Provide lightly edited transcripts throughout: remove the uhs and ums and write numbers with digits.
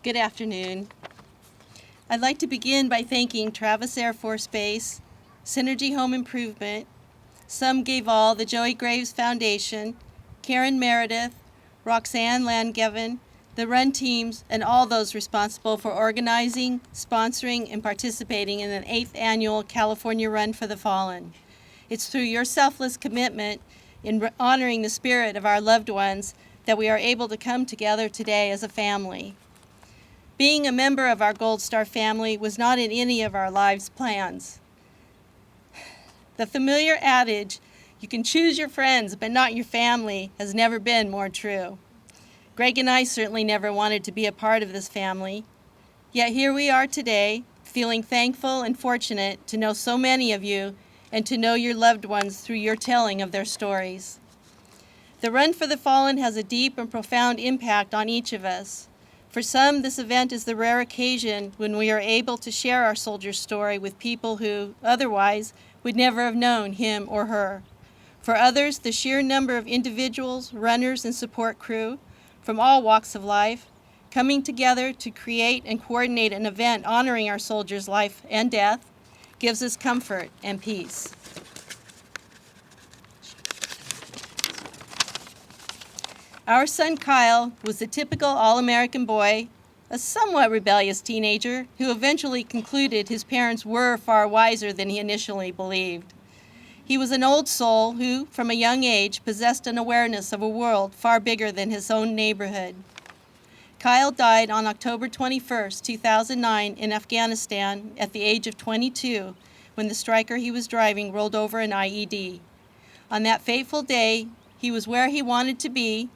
Good afternoon. I'd like to begin by thanking Travis Air Force Base, Synergy Home Improvement, Some Gave All, the Joey Graves Foundation, Karen Meredith, Roxanne Langevin, the Run teams, and all those responsible for organizing, sponsoring, and participating in an 8th annual California Run for the Fallen. It's through your selfless commitment in honoring the spirit of our loved ones that we are able to come together today as a family. Being a member of our Gold Star family was not in any of our lives' plans. The familiar adage, you can choose your friends but not your family, has never been more true. Greg and I certainly never wanted to be a part of this family. Yet here we are today, feeling thankful and fortunate to know so many of you and to know your loved ones through your telling of their stories. The Run for the Fallen has a deep and profound impact on each of us. For some, this event is the rare occasion when we are able to share our soldier's story with people who, otherwise, would never have known him or her. For others, the sheer number of individuals, runners, and support crew from all walks of life coming together to create and coordinate an event honoring our soldiers' life and death gives us comfort and peace. Our son Kyle was the typical all-American boy, a somewhat rebellious teenager who eventually concluded his parents were far wiser than he initially believed. He was an old soul who, from a young age, possessed an awareness of a world far bigger than his own neighborhood. Kyle died on October 21, 2009 in Afghanistan at the age of 22 when the Stryker he was driving rolled over an IED. On that fateful day, he was where he wanted to be,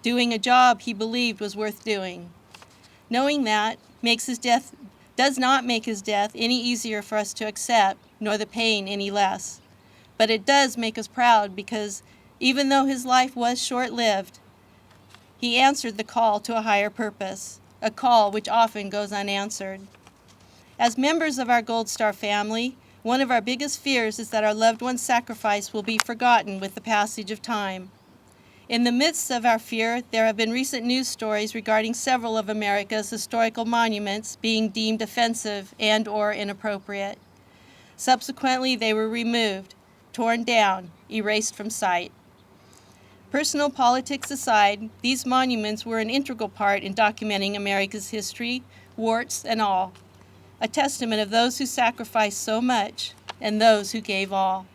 doing a job he believed was worth doing. Knowing that does not make his death any easier for us to accept, nor the pain any less. But it does make us proud because even though his life was short-lived, he answered the call to a higher purpose, a call which often goes unanswered. As members of our Gold Star family, one of our biggest fears is that our loved one's sacrifice will be forgotten with the passage of time. In the midst of our fear, there have been recent news stories regarding several of America's historical monuments being deemed offensive and/or inappropriate. Subsequently, they were removed, torn down, erased from sight. Personal politics aside, these monuments were an integral part in documenting America's history, warts and all, a testament of those who sacrificed so much and those who gave all.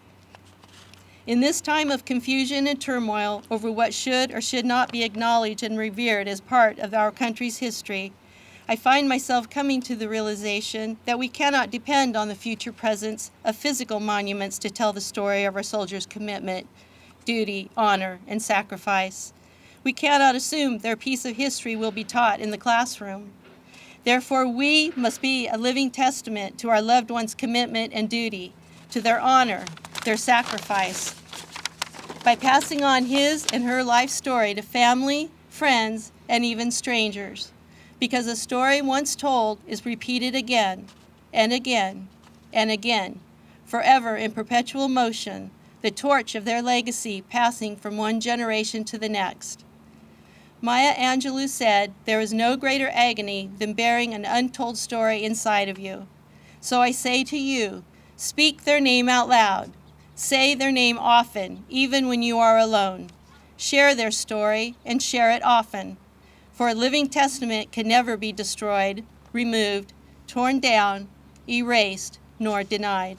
In this time of confusion and turmoil over what should or should not be acknowledged and revered as part of our country's history, I find myself coming to the realization that we cannot depend on the future presence of physical monuments to tell the story of our soldiers' commitment, duty, honor, and sacrifice. We cannot assume their piece of history will be taught in the classroom. Therefore, we must be a living testament to our loved ones' commitment and duty, to their honor, their sacrifice, by passing on his and her life story to family, friends, and even strangers. Because a story once told is repeated again and again and again, forever in perpetual motion, the torch of their legacy passing from one generation to the next. Maya Angelou said, "There is no greater agony than bearing an untold story inside of you." So I say to you, speak their name out loud. Say their name often, even when you are alone. Share their story and share it often. For a living testament can never be destroyed, removed, torn down, erased, nor denied.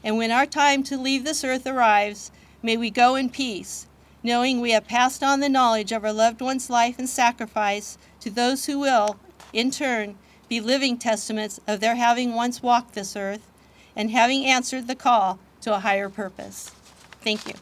And when our time to leave this earth arrives, may we go in peace, knowing we have passed on the knowledge of our loved one's life and sacrifice to those who will, in turn, be living testaments of their having once walked this earth and having answered the call to a higher purpose. Thank you.